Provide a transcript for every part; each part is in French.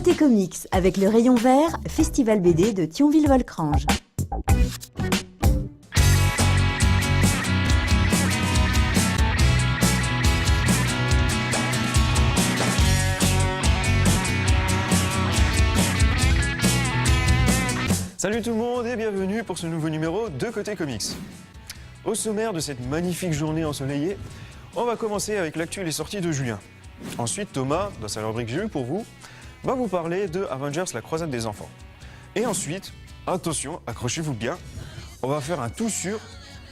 Côté Comics, avec le rayon vert, Festival BD de Thionville-Volcrange. Salut tout le monde et bienvenue pour ce nouveau numéro de Côté Comics. Au sommaire de cette magnifique journée ensoleillée, on va commencer avec l'actu et les sorties de Julien. Ensuite, Thomas, dans sa rubrique J'ai lu pour vous, va vous parler de Avengers, la croisade des enfants. Et ensuite, attention, accrochez-vous bien, on va faire un tout sur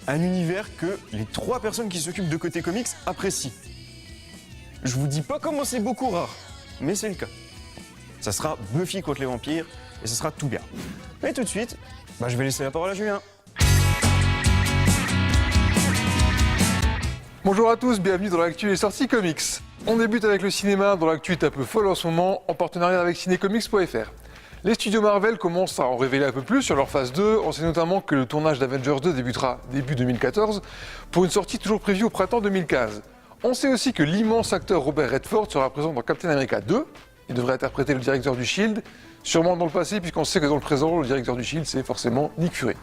un univers que les 3 personnes qui s'occupent de Côté Comics apprécient. Je vous dis pas comment c'est beaucoup rare, mais c'est le cas. Ça sera Buffy contre les vampires et ce sera tout bien. Mais tout de suite, je vais laisser la parole à Julien. Bonjour à tous, bienvenue dans l'actu des sorties comics. On débute avec le cinéma dont l'actu est un peu folle en ce moment, en partenariat avec cinécomics.fr. Les studios Marvel commencent à en révéler un peu plus sur leur phase 2. On sait notamment que le tournage d'Avengers 2 débutera début 2014 pour une sortie toujours prévue au printemps 2015. On sait aussi que l'immense acteur Robert Redford sera présent dans Captain America 2. Il devrait interpréter le directeur du SHIELD, sûrement dans le passé puisqu'on sait que dans le présent, le directeur du SHIELD c'est forcément Nick Fury.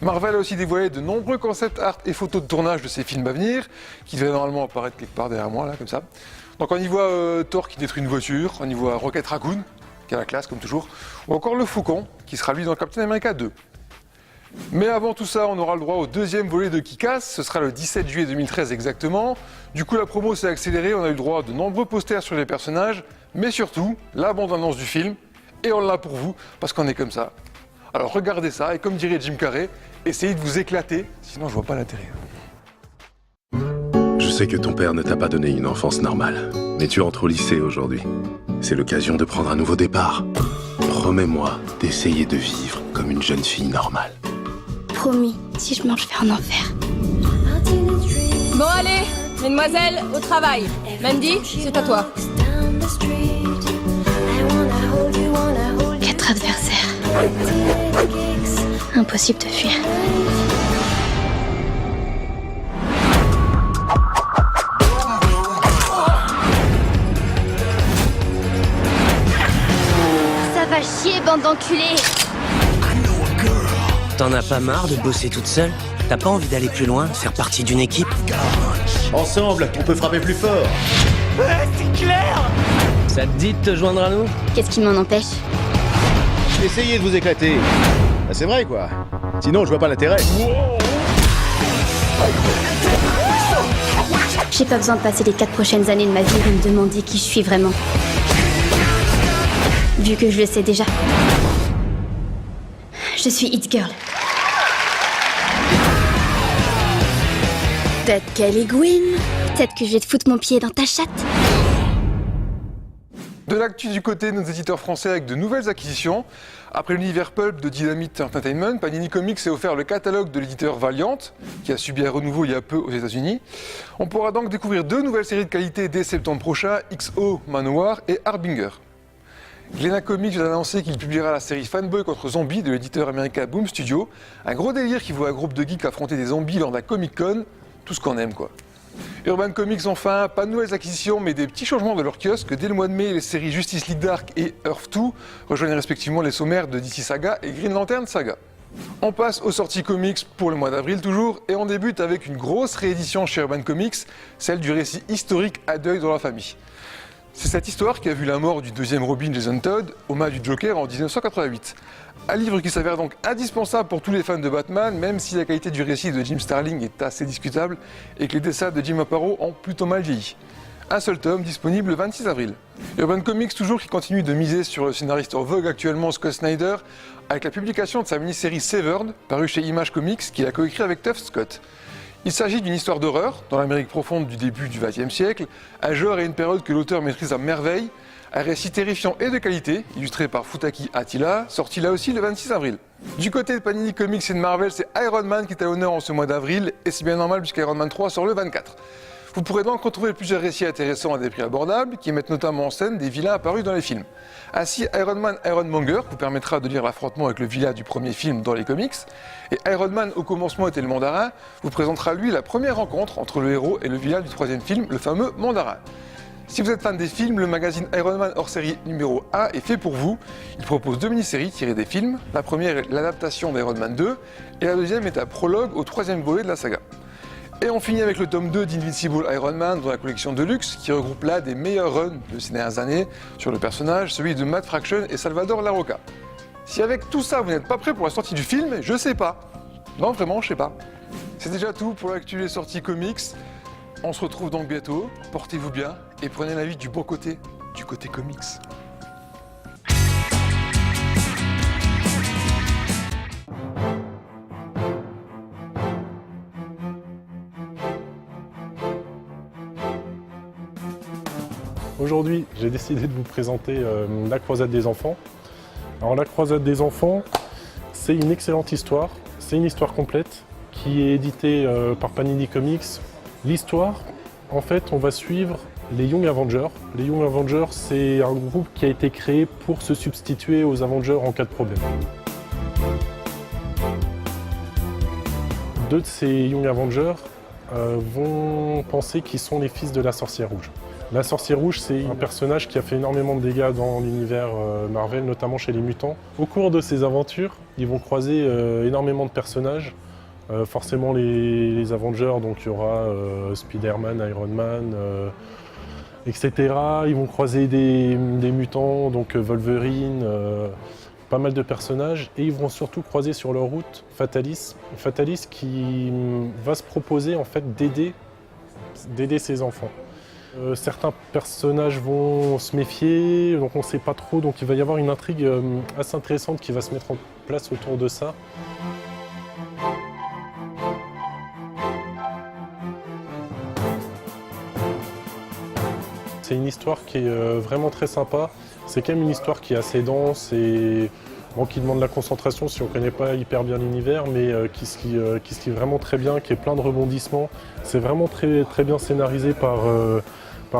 Marvel a aussi dévoilé de nombreux concept art et photos de tournage de ses films à venir, qui devraient normalement apparaître quelque part derrière moi, là, comme ça. Donc on y voit Thor qui détruit une voiture, on y voit Rocket Raccoon, qui a la classe comme toujours, ou encore le Faucon, qui sera lui dans Captain America 2. Mais avant tout ça, on aura le droit au deuxième volet de Kick-Ass, ce sera le 17 juillet 2013 exactement. Du coup la promo s'est accélérée, on a eu le droit à de nombreux posters sur les personnages, mais surtout la bande-annonce du film, et on l'a pour vous, parce qu'on est comme ça. Alors regardez ça, et comme dirait Jim Carrey, essayez de vous éclater, sinon je vois pas l'intérêt. Je sais que ton père ne t'a pas donné une enfance normale, mais tu entres au lycée aujourd'hui. C'est l'occasion de prendre un nouveau départ. Promets-moi d'essayer de vivre comme une jeune fille normale. Promis, si je meurs, je vais en enfer. Bon allez, mesdemoiselles, au travail. Mandy, c'est à toi. 4 adversaires. Impossible de fuir. Ça va chier, bande d'enculés. T'en as pas marre de bosser toute seule? T'as pas envie d'aller plus loin, faire partie d'une équipe? Ensemble, on peut frapper plus fort. C'est clair! Ça te dit de te joindre à nous? Qu'est-ce qui m'en empêche? Essayez de vous éclater. C'est vrai, quoi. Sinon, je vois pas l'intérêt. J'ai pas besoin de passer les 4 prochaines années de ma vie à me demander qui je suis vraiment. Vu que je le sais déjà. Je suis It Girl. Peut-être qu'elle est Gwyn. Peut-être que je vais te foutre mon pied dans ta chatte. De l'actu du côté de nos éditeurs français avec de nouvelles acquisitions. Après l'univers pulp de Dynamite Entertainment, Panini Comics s'est offert le catalogue de l'éditeur Valiant, qui a subi un renouveau il y a peu aux États-Unis. On pourra donc découvrir 2 nouvelles séries de qualité dès septembre prochain, XO Manowar et Harbinger. Glénat Comics vient d'annoncer qu'il publiera la série Fanboy contre Zombies de l'éditeur américain Boom Studio. Un gros délire qui voit un groupe de geeks affronter des zombies lors d'un Comic-Con. Tout ce qu'on aime, quoi. Urban Comics enfin, pas de nouvelles acquisitions mais des petits changements de leur kiosque. Dès le mois de mai, les séries Justice League Dark et Earth 2 rejoignent respectivement les sommaires de DC Saga et Green Lantern Saga. On passe aux sorties comics pour le mois d'avril toujours et on débute avec une grosse réédition chez Urban Comics, celle du récit historique À deuil dans la famille. C'est cette histoire qui a vu la mort du deuxième Robin Jason Todd au match du Joker en 1988. Un livre qui s'avère donc indispensable pour tous les fans de Batman, même si la qualité du récit de Jim Starlin est assez discutable et que les dessins de Jim Aparo ont plutôt mal vieilli. Un seul tome disponible le 26 avril. Urban Comics toujours qui continue de miser sur le scénariste en vogue actuellement Scott Snyder avec la publication de sa mini-série Severed, parue chez Image Comics, qu'il a coécrit avec Tufts Scott. Il s'agit d'une histoire d'horreur dans l'Amérique profonde du début du XXe siècle, un genre et une période que l'auteur maîtrise à merveille. Un récit terrifiant et de qualité, illustré par Futaki Attila, sorti là aussi le 26 avril. Du côté de Panini Comics et de Marvel, c'est Iron Man qui est à l'honneur en ce mois d'avril, et c'est bien normal puisqu'Iron Man 3 sort le 24. Vous pourrez donc retrouver plusieurs récits intéressants à des prix abordables, qui mettent notamment en scène des vilains apparus dans les films. Ainsi, Iron Man Ironmonger vous permettra de lire l'affrontement avec le vilain du premier film dans les comics, et Iron Man au commencement était le mandarin vous présentera lui la première rencontre entre le héros et le vilain du troisième film, le fameux mandarin. Si vous êtes fan des films, le magazine Iron Man hors série numéro 1 est fait pour vous. Il propose 2 mini-séries tirées des films. La première est l'adaptation d'Iron Man 2 et la deuxième est un prologue au 3e volet de la saga. Et on finit avec le tome 2 d'Invincible Iron Man dans la collection Deluxe qui regroupe là des meilleurs runs de ces dernières années sur le personnage, celui de Matt Fraction et Salvador Larroca. Si avec tout ça vous n'êtes pas prêt pour la sortie du film, je sais pas. Non, vraiment, je sais pas. C'est déjà tout pour l'actu des sorties comics. On se retrouve donc bientôt, portez-vous bien et prenez la vie du bon côté, du côté comics. Aujourd'hui, j'ai décidé de vous présenter La Croisade des Enfants. Alors La Croisade des Enfants, c'est une excellente histoire, c'est une histoire complète qui est éditée par Panini Comics. L'histoire, en fait, on va suivre les Young Avengers. Les Young Avengers, c'est un groupe qui a été créé pour se substituer aux Avengers en cas de problème. 2 de ces Young Avengers vont penser qu'ils sont les fils de la Sorcière Rouge. La Sorcière Rouge, c'est un personnage qui a fait énormément de dégâts dans l'univers Marvel, notamment chez les mutants. Au cours de ces aventures, ils vont croiser énormément de personnages. Forcément les Avengers, donc il y aura Spider-Man, Iron Man, etc. Ils vont croiser des mutants, donc Wolverine, pas mal de personnages. Et ils vont surtout croiser sur leur route Fatalis. Fatalis qui va se proposer en fait d'aider ses enfants. Certains personnages vont se méfier, donc on ne sait pas trop, donc il va y avoir une intrigue assez intéressante qui va se mettre en place autour de ça. C'est une histoire qui est vraiment très sympa, c'est quand même une histoire qui est assez dense et bon, qui demande de la concentration si on ne connaît pas hyper bien l'univers, mais qui se lit vraiment très bien, qui est plein de rebondissements. C'est vraiment très, très bien scénarisé par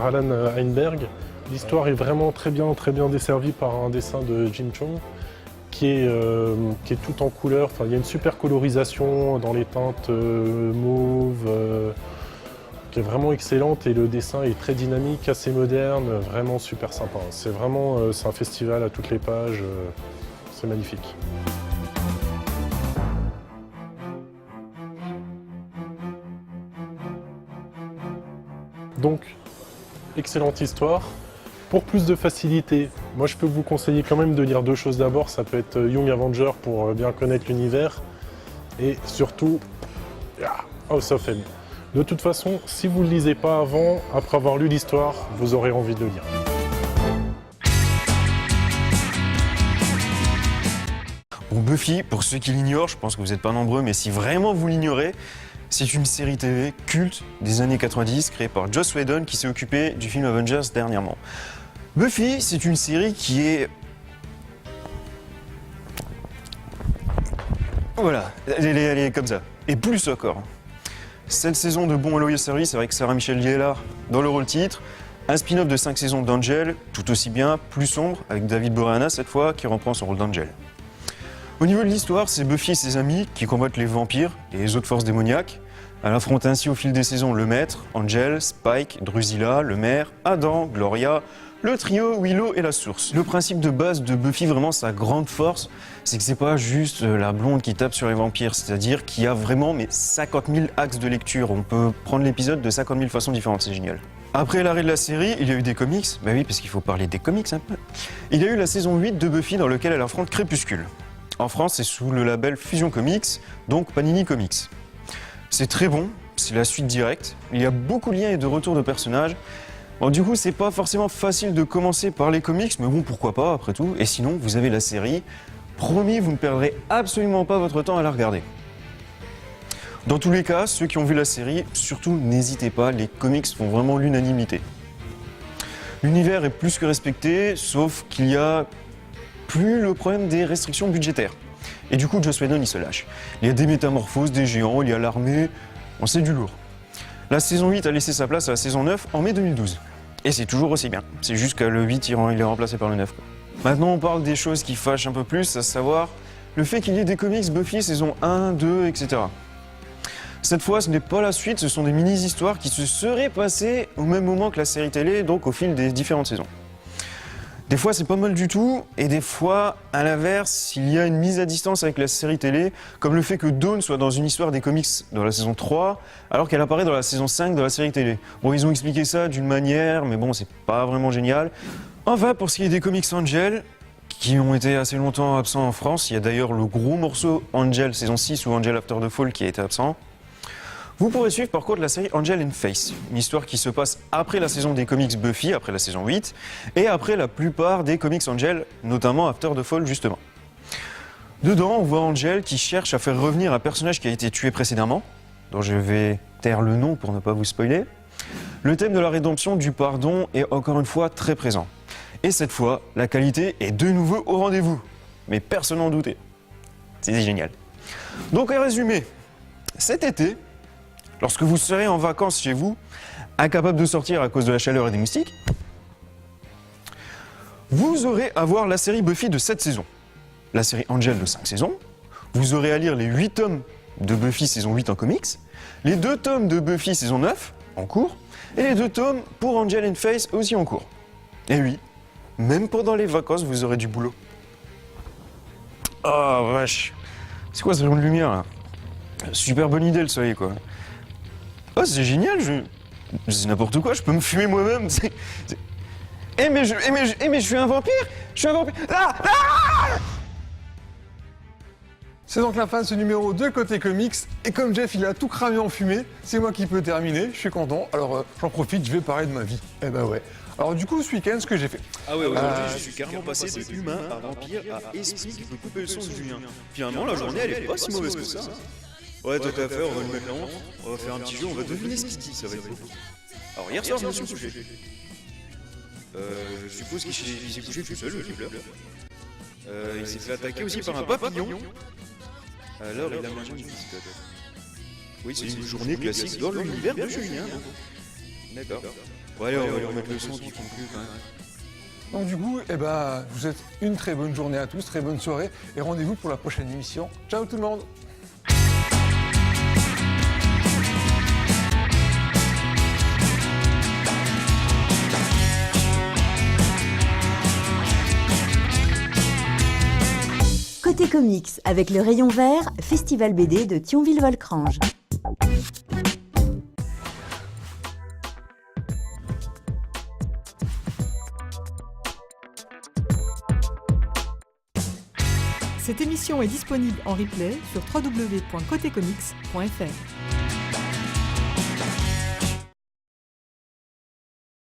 Alan Heinberg. L'histoire est vraiment très bien desservie par un dessin de Jim Cheung qui est tout en couleur. Enfin, il y a une super colorisation dans les teintes mauves qui est vraiment excellente et le dessin est très dynamique, assez moderne, vraiment super sympa. C'est un festival à toutes les pages, c'est magnifique. Donc, excellente histoire. Pour plus de facilité, moi je peux vous conseiller quand même de lire 2 choses d'abord. Ça peut être Young Avenger pour bien connaître l'univers et surtout House of M. De toute façon, si vous ne le lisez pas avant, après avoir lu l'histoire, vous aurez envie de le lire. Bon, Buffy, pour ceux qui l'ignorent, je pense que vous n'êtes pas nombreux, mais si vraiment vous l'ignorez, c'est une série TV culte des années 90 créée par Joss Whedon qui s'est occupé du film Avengers dernièrement. Buffy, c'est une série qui est... Voilà, elle est comme ça. Et plus encore. 7 saisons de Bon et Loyal Service avec Sarah Michelle Gellar dans le rôle titre. Un spin-off de 5 saisons d'Angel, tout aussi bien, plus sombre, avec David Boreanaz cette fois, qui reprend son rôle d'Angel. Au niveau de l'histoire, c'est Buffy et ses amis qui combattent les vampires et les autres forces démoniaques. Elle affronte ainsi au fil des saisons le Maître, Angel, Spike, Drusilla, le Maire, Adam, Gloria, le trio, Willow et la Source. Le principe de base de Buffy, vraiment sa grande force, c'est que c'est pas juste la blonde qui tape sur les vampires, c'est-à-dire qu'il y a vraiment 50 000 axes de lecture. On peut prendre l'épisode de 50 000 façons différentes, c'est génial. Après l'arrêt de la série, il y a eu des comics. Bah oui, parce qu'il faut parler des comics un peu. Il y a eu la saison 8 de Buffy dans laquelle elle affronte Crépuscule. En France, c'est sous le label Fusion Comics, donc Panini Comics. C'est très bon, c'est la suite directe. Il y a beaucoup de liens et de retours de personnages. Bon, du coup, c'est pas forcément facile de commencer par les comics, mais bon, pourquoi pas après tout. Et sinon, vous avez la série. Promis, vous ne perdrez absolument pas votre temps à la regarder. Dans tous les cas, ceux qui ont vu la série, surtout n'hésitez pas, les comics font vraiment l'unanimité. L'univers est plus que respecté, sauf qu'il y a plus le problème des restrictions budgétaires. Et du coup, Joss Whedon, il se lâche. Il y a des métamorphoses, des géants, il y a l'armée, bon, c'est du lourd. La saison 8 a laissé sa place à la saison 9 en mai 2012. Et c'est toujours aussi bien. C'est juste que le 8, il est remplacé par le 9. Maintenant, on parle des choses qui fâchent un peu plus, à savoir le fait qu'il y ait des comics Buffy saison 1, 2, etc. Cette fois, ce n'est pas la suite, ce sont des mini-histoires qui se seraient passées au même moment que la série télé, donc au fil des différentes saisons. Des fois, c'est pas mal du tout, et des fois, à l'inverse, il y a une mise à distance avec la série télé, comme le fait que Dawn soit dans une histoire des comics dans la saison 3, alors qu'elle apparaît dans la saison 5 de la série télé. Bon, ils ont expliqué ça d'une manière, mais bon, c'est pas vraiment génial. Enfin, pour ce qui est des comics Angel, qui ont été assez longtemps absents en France, il y a d'ailleurs le gros morceau Angel saison 6 ou Angel After the Fall qui a été absent. Vous pourrez suivre par contre la série Angel and Face, une histoire qui se passe après la saison des comics Buffy, après la saison 8, et après la plupart des comics Angel, notamment After the Fall justement. Dedans, on voit Angel qui cherche à faire revenir un personnage qui a été tué précédemment, dont je vais taire le nom pour ne pas vous spoiler. Le thème de la rédemption, du pardon est encore une fois très présent. Et cette fois, la qualité est de nouveau au rendez-vous. Mais personne n'en doutait. C'est génial. Donc en résumé, cet été, lorsque vous serez en vacances chez vous, incapable de sortir à cause de la chaleur et des moustiques, vous aurez à voir la série Buffy de 7 saisons, la série Angel de 5 saisons, vous aurez à lire les 8 tomes de Buffy saison 8 en comics, les 2 tomes de Buffy saison 9 en cours, et les 2 tomes pour Angel and Face aussi en cours. Et oui, même pendant les vacances, vous aurez du boulot. Oh vache, c'est quoi ce rayon de lumière là? Super bonne idée le soleil quoi. Oh c'est génial, c'est n'importe quoi, je peux me fumer moi-même. Mais je suis un vampire. Ah ah. C'est donc la fin de ce numéro de Côté Comics, et comme Jeff il a tout cramé en fumée, c'est moi qui peux terminer, je suis content, alors j'en profite, je vais parler de ma vie. Eh ben ouais. Alors du coup, ce week-end, ce que j'ai fait... Ah ouais, aujourd'hui, je suis carrément passé de humain à vampire à esprit qui peut couper le son de Julien. Finalement, la journée, elle est pas si mauvaise que ça. Ouais, tant qu'à faire, on va le mettre la honte, on va faire un petit jeu, on va deviner ce qu'il dit, ça va être beau. Alors hier soir, je me suis couché. Je suppose qu'il s'est couché tout seul, le fleur. Il s'est fait attaquer aussi par un papillon. Alors, il a mangé une biscotte. Oui, c'est une journée classique dans l'univers de Julien. D'accord. Bon allez, on va lui remettre le son qui conclut quand même. Donc du coup, eh ben, je vous souhaite une très bonne journée à tous, très bonne soirée, et rendez-vous pour la prochaine émission. Ciao tout le monde! Côté comics, avec le rayon vert, Festival BD de Thionville-Volcrange. Cette émission est disponible en replay sur www.cotecomics.fr.